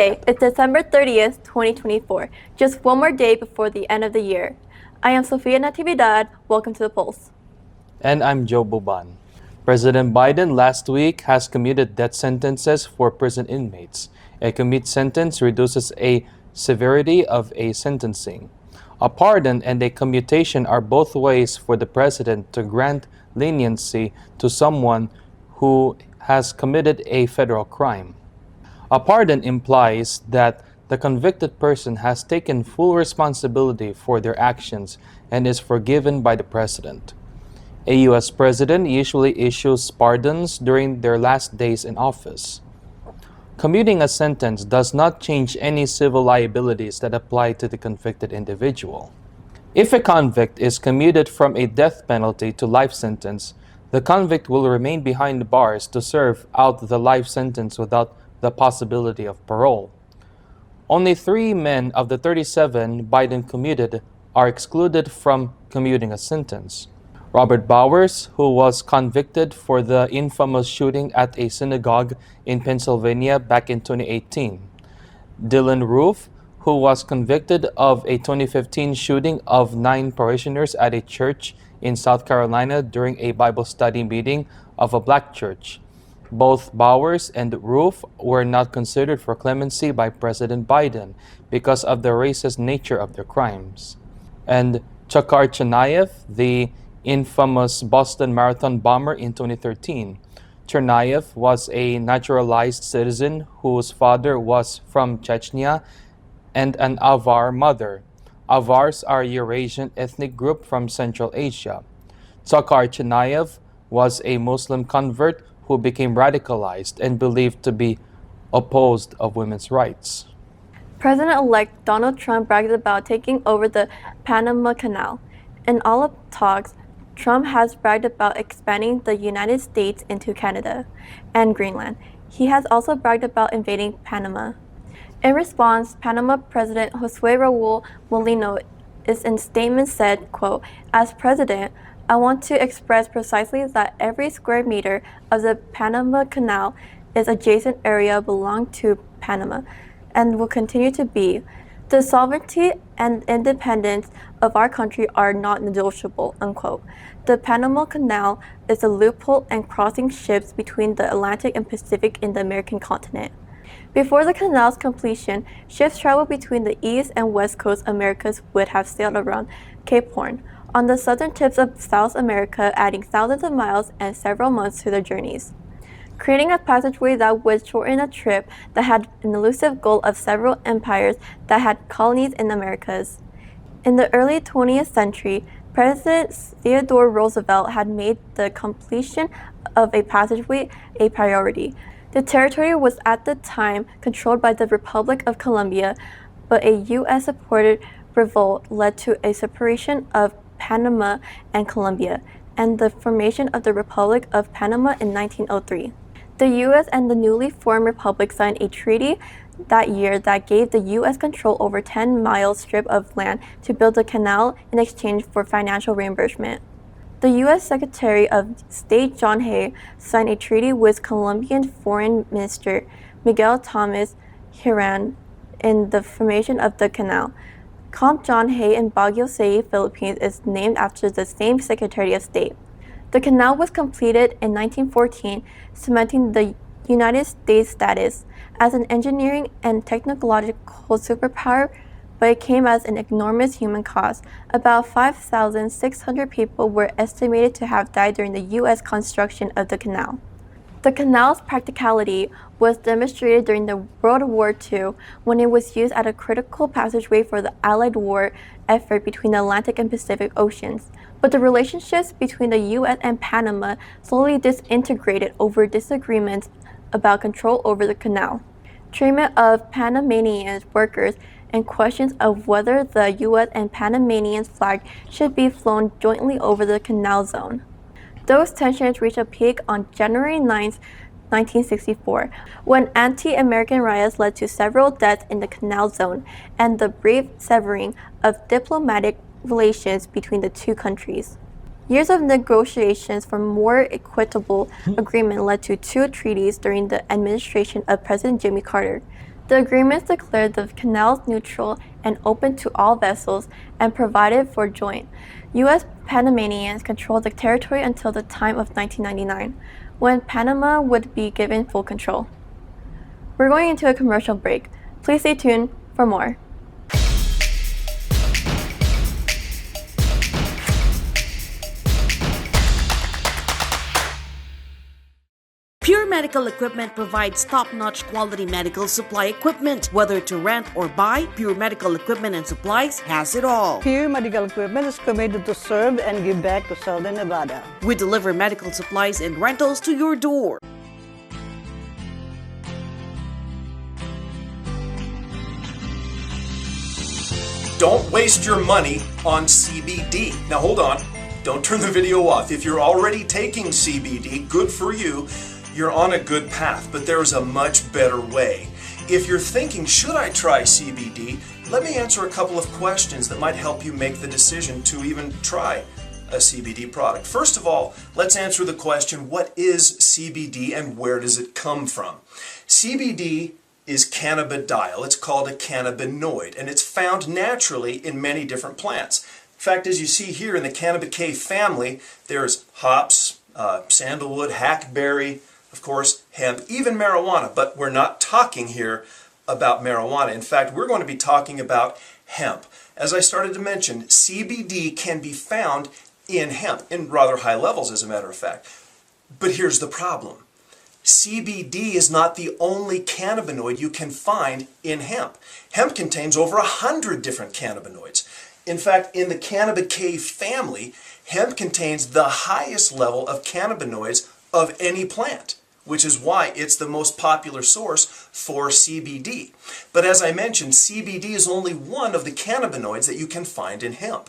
Today is December 30th, 2024, just one more day before the end of the year. I am Sophia Natividad. Welcome to the Pulse. And I'm Joe Buban. President Biden last week has commuted death sentences for prison inmates. A commute sentence reduces a severity of a sentencing. A pardon and a commutation are both ways for the president to grant leniency to someone who has committed a federal crime. A pardon implies that the convicted person has taken full responsibility for their actions and is forgiven by the president. A U.S. president usually issues pardons during their last days in office. Commuting a sentence does not change any civil liabilities that apply to the convicted individual. If a convict is commuted from a death penalty to life sentence, the convict will remain behind bars to serve out the life sentence without the possibility of parole. Only 3 men of the 37 Biden commuted are excluded from commuting a sentence. Robert Bowers, who was convicted for the infamous shooting at a synagogue in Pennsylvania back in 2018. Dylan Roof, who was convicted of a 2015 shooting of 9 parishioners at a church in South Carolina during a Bible study meeting of a black church. Both Bowers and Roof were not considered for clemency by President Biden because of the racist nature of their crimes. And Chakar Chanayev, the infamous Boston Marathon bomber in 2013. Chernayev was a naturalized citizen whose father was from Chechnya and an Avar mother. Avars are a Eurasian ethnic group from Central Asia. Chakar Chanayev was a Muslim convert who became radicalized and believed to be opposed of women's rights. President-elect Donald Trump bragged about taking over the Panama Canal. In all of talks, Trump has bragged about expanding the United States into Canada and Greenland. He has also bragged about invading Panama. In response, Panama President José Raúl Mulino is in statement said, quote, "As president, I want to express precisely that every square meter of the Panama Canal is adjacent area belong to Panama and will continue to be. The sovereignty and independence of our country are not negotiable," unquote. The Panama Canal is a loophole and crossing ships between the Atlantic and Pacific in the American continent. Before the canal's completion, ships travel between the East and West Coast Americas would have sailed around Cape Horn, on the southern tips of South America, adding thousands of miles and several months to their journeys, creating a passageway that would shorten a trip that had an elusive goal of several empires that had colonies in the Americas. In the early 20th century, President Theodore Roosevelt had made the completion of a passageway a priority. The territory was at the time controlled by the Republic of Colombia, but a U.S.-supported revolt led to a separation of Panama and Colombia and the formation of the Republic of Panama in 1903. The U.S. and the newly formed republic signed a treaty that year that gave the U.S. control over a 10-mile strip of land to build the canal in exchange for financial reimbursement. The U.S. Secretary of State John Hay signed a treaty with Colombian Foreign Minister Miguel Thomas Hiran in the formation of the canal. Camp John Hay in Baguio City, Philippines is named after the same Secretary of State. The canal was completed in 1914, cementing the United States' status as an engineering and technological superpower, but it came as an enormous human cost. About 5,600 people were estimated to have died during the U.S. construction of the canal. The canal's practicality was demonstrated during the World War II when it was used as a critical passageway for the Allied war effort between the Atlantic and Pacific Oceans. But the relationships between the U.S. and Panama slowly disintegrated over disagreements about control over the canal, treatment of Panamanian workers, and questions of whether the U.S. and Panamanian flag should be flown jointly over the canal zone. Those tensions reached a peak on January 9, 1964, when anti-American riots led to several deaths in the canal zone and the brief severing of diplomatic relations between the two countries. Years of negotiations for more equitable agreement led to 2 treaties during the administration of President Jimmy Carter. The agreements declared the canals neutral and open to all vessels and provided for joint. U.S. Panamanians controlled the territory until the time of 1999, when Panama would be given full control. We're going into a commercial break. Please stay tuned for more. Pure Medical Equipment provides top-notch quality medical supply equipment. Whether to rent or buy, Pure Medical Equipment and Supplies has it all. Pure Medical Equipment is committed to serve and give back to Southern Nevada. We deliver medical supplies and rentals to your door. Don't waste your money on CBD. Now hold on, don't turn the video off. If you're already taking CBD, good for you. You're on a good path, but there's a much better way. If you're thinking, should I try CBD? Let me answer a couple of questions that might help you make the decision to even try a CBD product. First of all, let's answer the question, what is CBD and where does it come from? CBD is cannabidiol. It's called a cannabinoid, and it's found naturally in many different plants. In fact, as you see here in the Cannabicaceae family, there's hops, sandalwood, hackberry, of course, hemp, even marijuana, but we're not talking here about marijuana. In fact, we're going to be talking about hemp. As I started to mention, CBD can be found in hemp, in rather high levels, as a matter of fact. But here's the problem. CBD is not the only cannabinoid you can find in hemp. Hemp contains over 100 different cannabinoids. In fact, in the Cannabicaceae family, hemp contains the highest level of cannabinoids of any plant, which is why it's the most popular source for CBD. But as I mentioned, CBD is only one of the cannabinoids that you can find in hemp.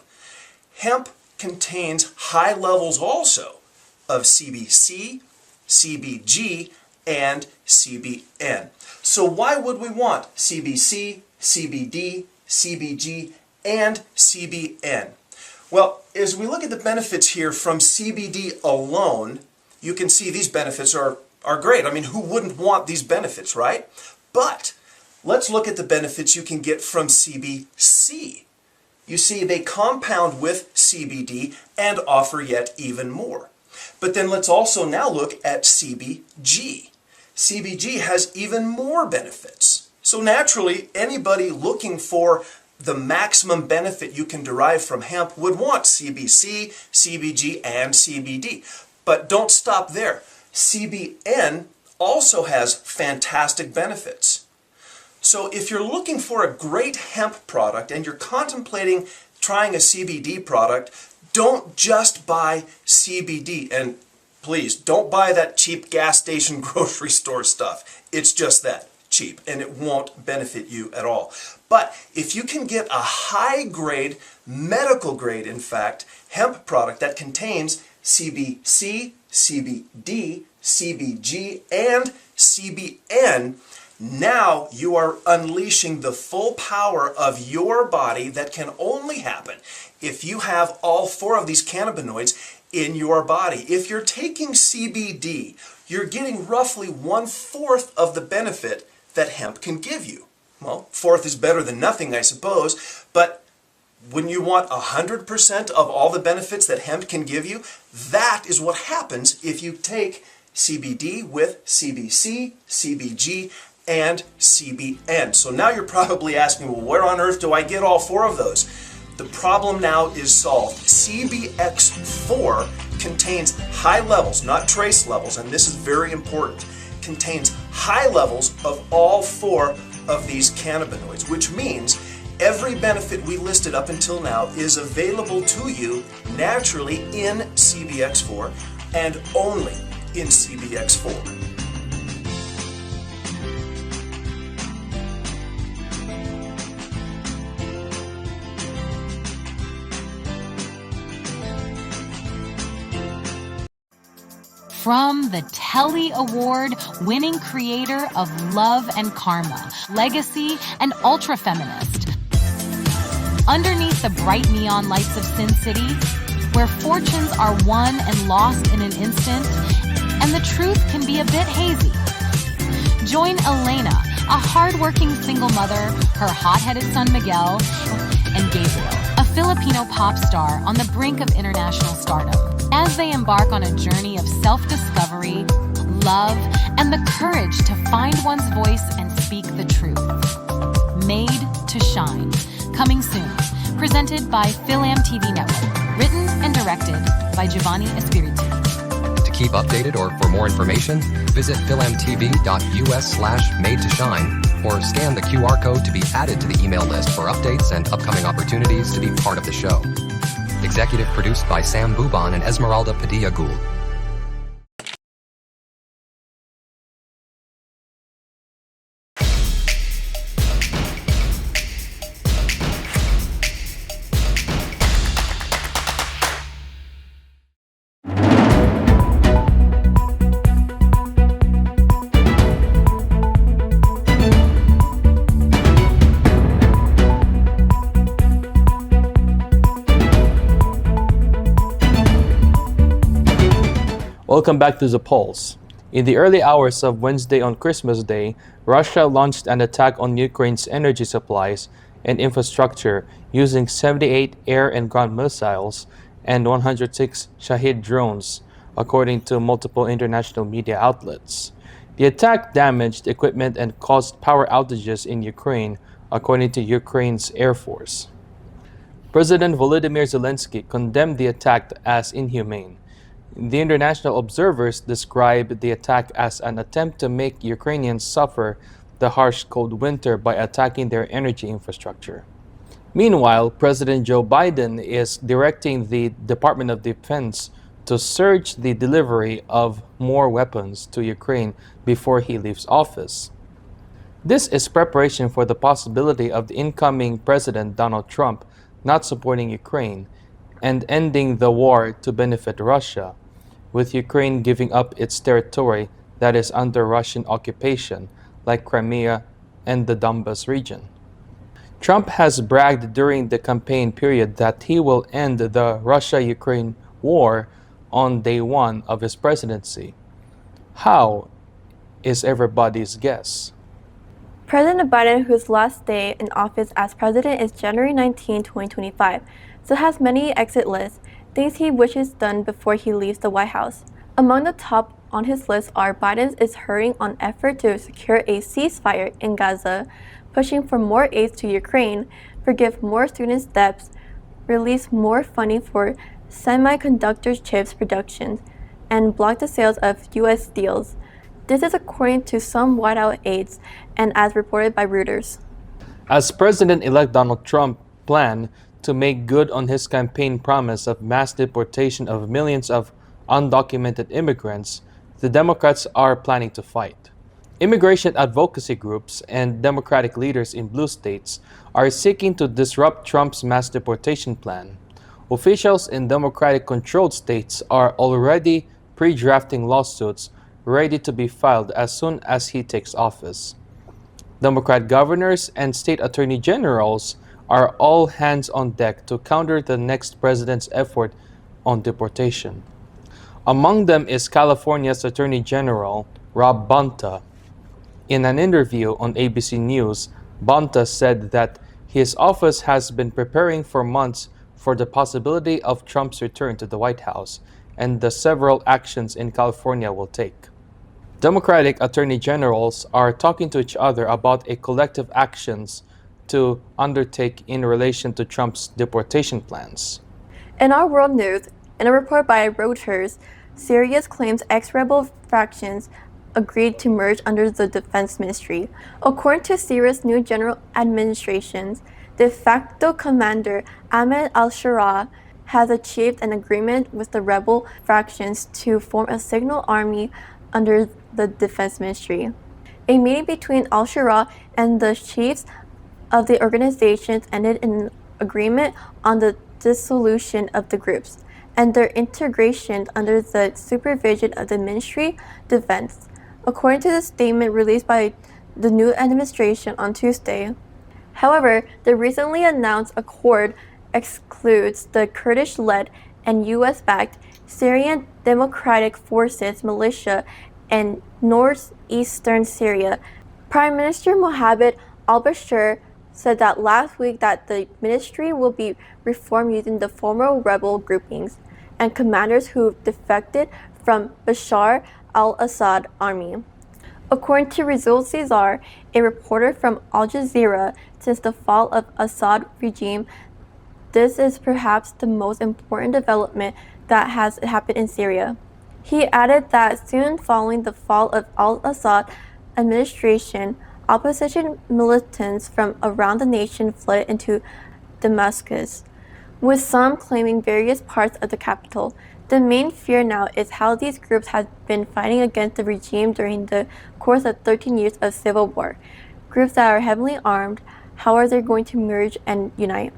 Hemp contains high levels also of CBC, CBG, and CBN. So why would we want CBC, CBD, CBG, and CBN? Well, as we look at the benefits here from CBD alone, you can see these benefits are great. I mean, who wouldn't want these benefits, right? But let's look at the benefits you can get from CBC. You see, they compound with CBD and offer yet even more. But then let's also now look at CBG. CBG has even more benefits. So naturally, anybody looking for the maximum benefit you can derive from hemp would want CBC, CBG, and CBD. But don't stop there. CBN also has fantastic benefits. So if you're looking for a great hemp product and you're contemplating trying a CBD product, don't just buy CBD. And please, don't buy that cheap gas station grocery store stuff. It's just that, cheap, and it won't benefit you at all. But if you can get a high grade, medical grade in fact, hemp product that contains CBC, CBD, CBG, and CBN, now you are unleashing the full power of your body that can only happen if you have all four of these cannabinoids in your body. If you're taking CBD, you're getting roughly 1/4 of the benefit that hemp can give you. Well, fourth is better than nothing, I suppose, but wouldn't you want 100% of all the benefits that hemp can give you? That is what happens if you take CBD with CBC, CBG, and CBN. So now you're probably asking, well, where on earth do I get all four of those? The problem now is solved. CBX4 contains high levels, not trace levels, and this is very important, contains high levels of all four of these cannabinoids, which means every benefit we listed up until now is available to you naturally in CBX4 and only in CBX4. From the Telly Award winning creator of Love and Karma, Legacy, and Ultra Feminist. Underneath the bright neon lights of Sin City, where fortunes are won and lost in an instant, and the truth can be a bit hazy. Join Elena, a hardworking single mother, her hot-headed son Miguel, and Gabriel, a Filipino pop star on the brink of international stardom. As they embark on a journey of self-discovery, love, and the courage to find one's voice and speak the truth. Made to Shine, coming soon. Presented by Philam TV Network. Written and directed by Giovanni Espiritu. To keep updated or for more information, visit filmtv.us/made to shine or scan the QR code to be added to the email list for updates and upcoming opportunities to be part of the show. Executive produced by Sam Buban and Esmeralda Padilla Gould. Welcome back to The Pulse. In the early hours of Wednesday on Christmas Day, Russia launched an attack on Ukraine's energy supplies and infrastructure using 78 air and ground missiles and 106 Shahid drones, according to multiple international media outlets. The attack damaged equipment and caused power outages in Ukraine, according to Ukraine's Air Force. President Volodymyr Zelensky condemned the attack as inhumane. The international observers described the attack as an attempt to make Ukrainians suffer the harsh cold winter by attacking their energy infrastructure. Meanwhile, President Joe Biden is directing the Department of Defense to surge the delivery of more weapons to Ukraine before he leaves office. This is preparation for the possibility of the incoming President Donald Trump not supporting Ukraine and ending the war to benefit Russia, with Ukraine giving up its territory that is under Russian occupation, like Crimea and the Donbas region. Trump has bragged during the campaign period that he will end the Russia-Ukraine war on day one of his presidency. How is everybody's guess? President Biden, whose last day in office as president is January 19, 2025, still has many exit lists, things he wishes done before he leaves the White House. Among the top on his list are Biden is hurrying on effort to secure a ceasefire in Gaza, pushing for more aid to Ukraine, forgive more students' debts, release more funding for semiconductor chips production, and block the sales of U.S. deals. This is according to some White House aides and as reported by Reuters. As President-elect Donald Trump planned to make good on his campaign promise of mass deportation of millions of undocumented immigrants, the Democrats are planning to fight. Immigration advocacy groups and Democratic leaders in blue states are seeking to disrupt Trump's mass deportation plan. Officials in Democratic-controlled states are already pre-drafting lawsuits ready to be filed as soon as he takes office. Democrat governors and state attorney generals are all hands on deck to counter the next president's effort on deportation. Among them is California's Attorney General Rob Bonta. In an interview on ABC News, Bonta said that his office has been preparing for months for the possibility of Trump's return to the White House and the several actions in California will take. Democratic attorney generals are talking to each other about a collective actions to undertake in relation to Trump's deportation plans. In our world news, in a report by Reuters, Syria's claims ex-rebel factions agreed to merge under the defense ministry. According to Syria's new general administration, de facto commander Ahmed al-Shara has achieved an agreement with the rebel factions to form a signal army under the defense ministry. A meeting between al-Shara and the chiefs of the organizations ended in agreement on the dissolution of the groups and their integration under the supervision of the Ministry of Defense, according to the statement released by the new administration on Tuesday. However, the recently announced accord excludes the Kurdish-led and U.S.-backed Syrian Democratic Forces militia in northeastern Syria, Prime Minister Mohamed al-Bashir said that last week that the ministry will be reformed using the former rebel groupings and commanders who defected from Bashar al-Assad army. According to Rasul Cesar, a reporter from Al Jazeera, since the fall of Assad regime, this is perhaps the most important development that has happened in Syria. He added that soon following the fall of al-Assad administration, opposition militants from around the nation flooded into Damascus, with some claiming various parts of the capital. The main fear now is how these groups have been fighting against the regime during the course of 13 years of civil war. Groups that are heavily armed, how are they going to merge and unite?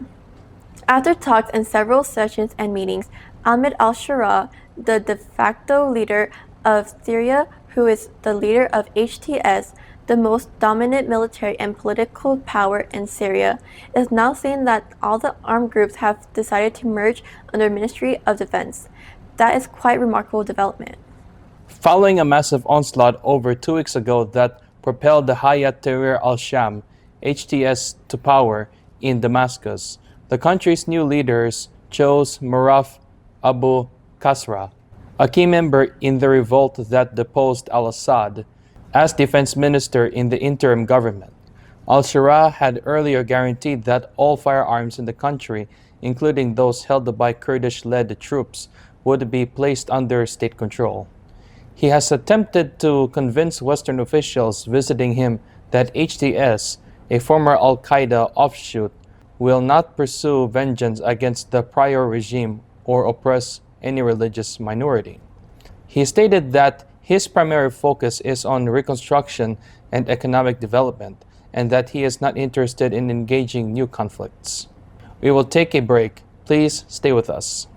After talks and several sessions and meetings, Ahmed al-Shara, the de facto leader of Syria, who is the leader of HTS, the most dominant military and political power in Syria, is now saying that all the armed groups have decided to merge under Ministry of Defense. That is quite remarkable development. Following a massive onslaught over 2 weeks ago that propelled the Hayat Tahrir al-Sham, HTS, to power in Damascus, the country's new leaders chose Maraf Abu Kasra, a key member in the revolt that deposed al-Assad, as defense minister in the interim government. Al-Shara had earlier guaranteed that all firearms in the country, including those held by Kurdish-led troops, would be placed under state control. He has attempted to convince Western officials visiting him that HTS, a former al-Qaeda offshoot, will not pursue vengeance against the prior regime or oppress any religious minority. He stated that his primary focus is on reconstruction and economic development, and that he is not interested in engaging new conflicts. We will take a break. Please stay with us.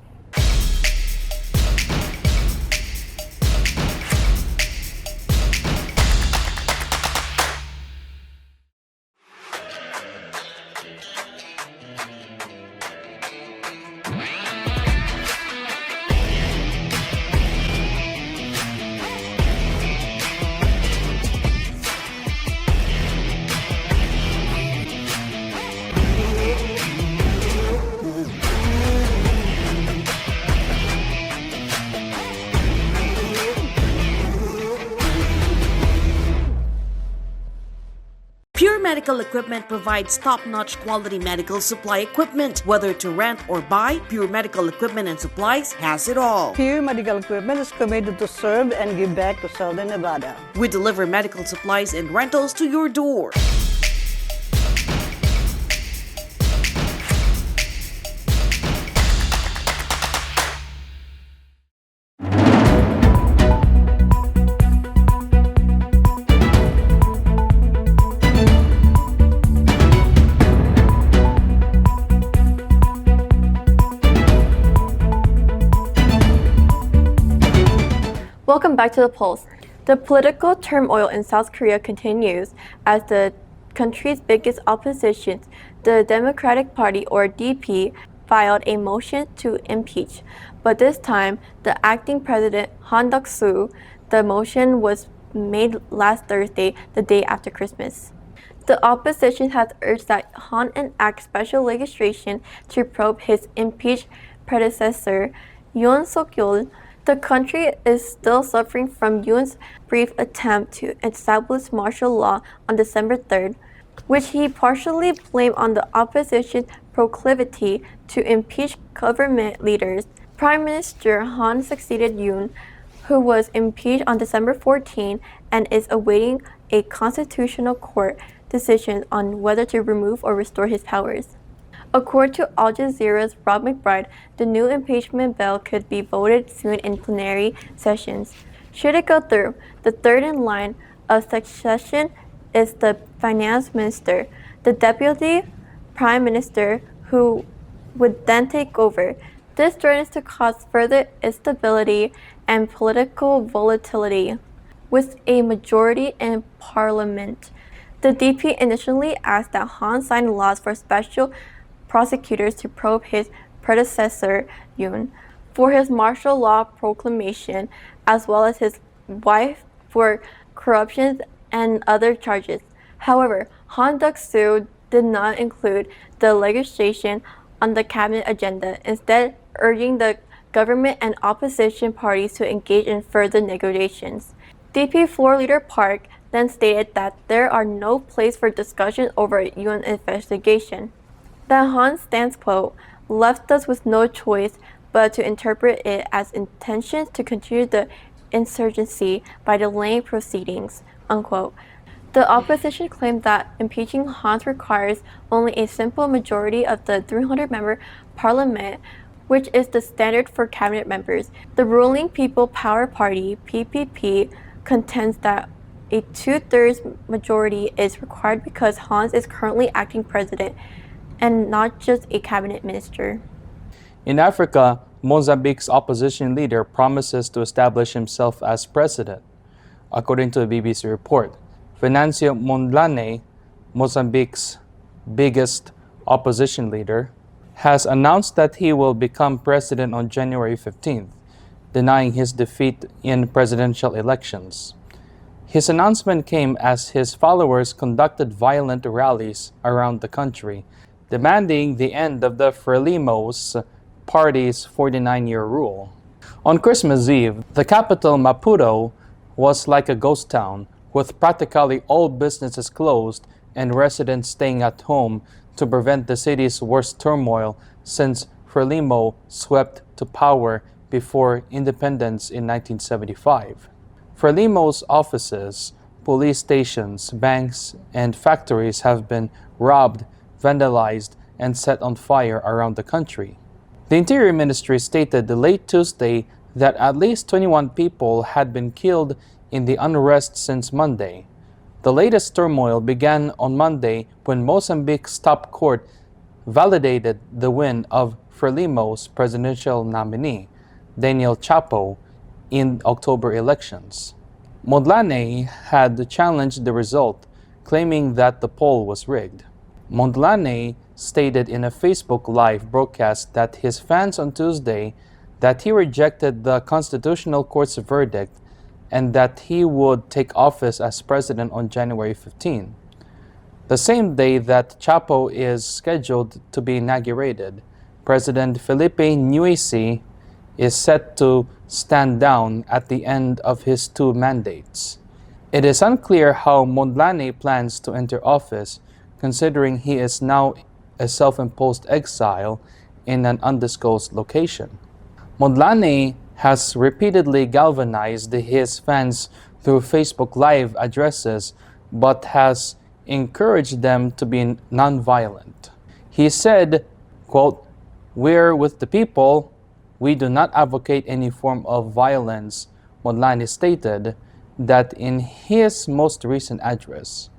Pure Medical Equipment provides top-notch quality medical supply equipment. Whether to rent or buy, Pure Medical Equipment and Supplies has it all. Pure Medical Equipment is committed to serve and give back to Southern Nevada. We deliver medical supplies and rentals to your door. Welcome back to The Pulse. The political turmoil in South Korea continues as the country's biggest opposition, the Democratic Party, or DP, filed a motion to impeach. But this time, the acting president, Han Duck-soo, the motion was made last Thursday, the day after Christmas. The opposition has urged that Han enact special legislation to probe his impeached predecessor, Yoon Suk-yeol. The country is still suffering from Yoon's brief attempt to establish martial law on December 3rd, which he partially blamed on the opposition's proclivity to impeach government leaders. Prime Minister Han succeeded Yoon, who was impeached on December 14 and is awaiting a constitutional court decision on whether to remove or restore his powers. According to Al Jazeera's Rob McBride, the new impeachment bill could be voted soon in plenary sessions. Should it go through, the third in line of succession is the finance minister, the deputy prime minister, who would then take over. This threatens to cause further instability and political volatility. With a majority in parliament, the DP initially asked that Han sign laws for special prosecutors to probe his predecessor, Yoon, for his martial law proclamation, as well as his wife for corruption and other charges. However, Han Duck-soo did not include the legislation on the cabinet agenda, instead urging the government and opposition parties to engage in further negotiations. DP Floor Leader Park then stated that there are no place for discussion over a UN investigation. That Han's stance, quote, left us with no choice but to interpret it as intentions to continue the insurgency by delaying proceedings, unquote. The opposition claimed that impeaching Hans requires only a simple majority of the 300-member parliament, which is the standard for cabinet members. The ruling People Power Party, PPP, contends that a two-thirds majority is required because Hans is currently acting president and not just a cabinet minister. In Africa, Mozambique's opposition leader promises to establish himself as president. According to a BBC report, Venancio Mondlane, Mozambique's biggest opposition leader, has announced that he will become president on January 15th, denying his defeat in presidential elections. His announcement came as his followers conducted violent rallies around the country, demanding the end of the Frelimo's party's 49-year rule. On Christmas Eve, the capital Maputo was like a ghost town, with practically all businesses closed and residents staying at home to prevent the city's worst turmoil since Frelimo swept to power before independence in 1975. Frelimo's offices, police stations, banks, and factories have been robbed, vandalized, and set on fire around the country. The Interior Ministry stated late Tuesday that at least 21 people had been killed in the unrest since Monday. The latest turmoil began on Monday when Mozambique's top court validated the win of Frelimo's presidential nominee, Daniel Chapo, in October elections. Mondlane had challenged the result, claiming that the poll was rigged. Mondlane stated in a Facebook Live broadcast that his fans on Tuesday that he rejected the Constitutional Court's verdict and that he would take office as president on January 15. The same day that Chapo is scheduled to be inaugurated, President Felipe Nyusi is set to stand down at the end of his 2 mandates. It is unclear how Mondlane plans to enter office, considering he is now a self-imposed exile in an undisclosed location. Mondlane has repeatedly galvanized his fans through Facebook Live addresses, but has encouraged them to be nonviolent. He said, quote, "We're with the people. We do not advocate any form of violence," Mondlane stated that in his most recent address.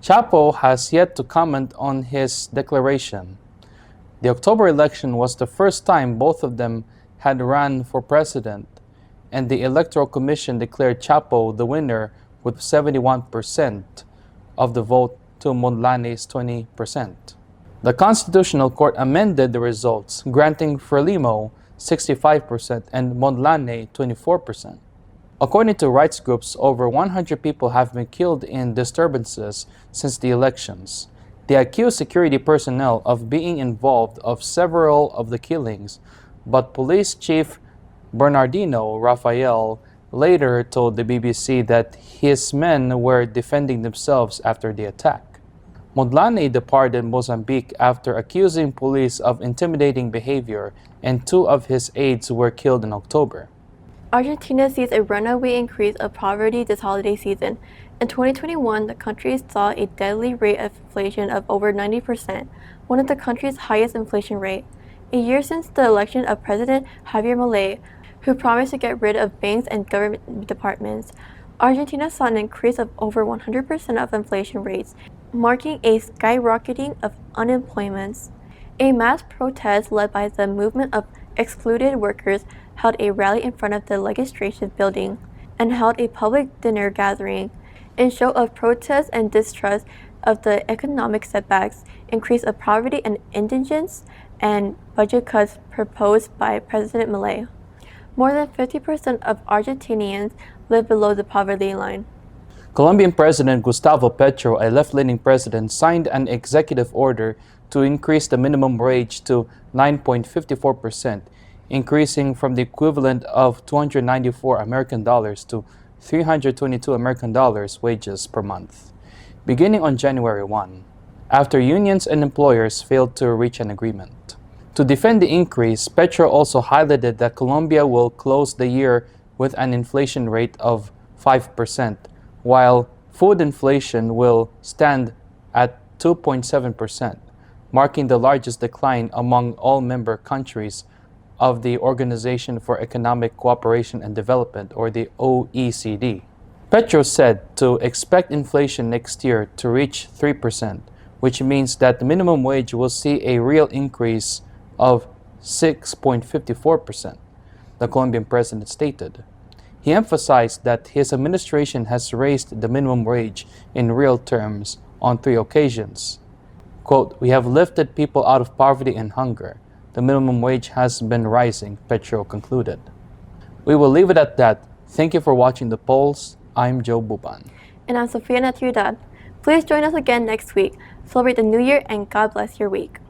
Chapo has yet to comment on his declaration. The October election was the first time both of them had run for president, and the Electoral Commission declared Chapo the winner with 71% of the vote to Mondlane's 20%. The Constitutional Court amended the results, granting Frelimo 65% and Mondlane 24%. According to rights groups, over 100 people have been killed in disturbances since the elections. They accuse security personnel of being involved of several of the killings, but Police Chief Bernardino Rafael later told the BBC that his men were defending themselves after the attack. Mondlane departed Mozambique after accusing police of intimidating behavior, and 2 of his aides were killed in October. Argentina sees a runaway increase of poverty this holiday season. In 2021, the country saw a deadly rate of inflation of over 90%, one of the country's highest inflation rate. A year since the election of President Javier Milei, who promised to get rid of banks and government departments, Argentina saw an increase of over 100% of inflation rates, marking a skyrocketing of unemployment. A mass protest led by the movement of excluded workers held a rally in front of the legislative building and held a public dinner gathering in show of protest and distrust of the economic setbacks, increase of poverty and indigence, and budget cuts proposed by President Milei. More than 50% of Argentinians live below the poverty line. Colombian President Gustavo Petro, a left-leaning president, signed an executive order to increase the minimum wage to 9.54%, increasing from the equivalent of $294 to $322 wages per month, beginning on January 1, after unions and employers failed to reach an agreement. To defend the increase, Petro also highlighted that Colombia will close the year with an inflation rate of 5%, while food inflation will stand at 2.7%, marking the largest decline among all member countries of the Organization for Economic Cooperation and Development, or the OECD. Petro said to expect inflation next year to reach 3%, which means that the minimum wage will see a real increase of 6.54%, the Colombian president stated. He emphasized that his administration has raised the minimum wage in real terms on 3 occasions. Quote, "We have lifted people out of poverty and hunger. The minimum wage has been rising," Petro concluded. We will leave it at that. Thank you for watching The Pulse. I'm Joe Buban. And I'm Sophia Natividad. Please join us again next week. Celebrate the new year and God bless your week.